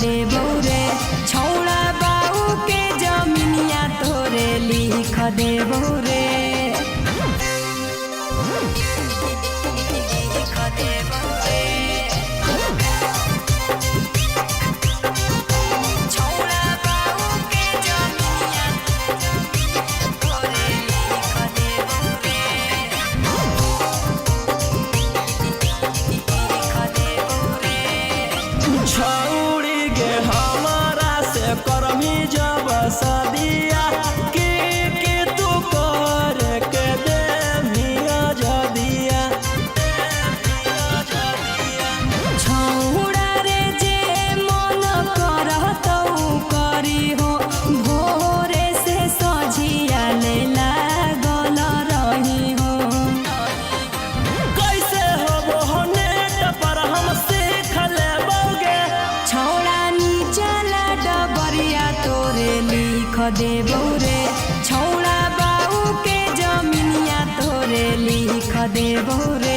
देबो रे छौड़ा बाऊ के जमीनिया तोरे लिख देबो रे लिख देबो रे छौड़ा बाऊ के जमीनिया तोरे लिख देबो रे लिख देबो रे छौड़ी गे हमारा से करमी जब सदिया के तू कर के दे मिया जदिया छौड़ा रे जे मन करतौ करी हो भोरे से सझिया ले लागल रही हो कैसे होबो हो नेट पर हम सीख लेबोगे छौड़ा नीचला डबरिया तोरे लिख देबो रे छौड़ा बाऊ के जमीनिया तोरे लिख देबो रे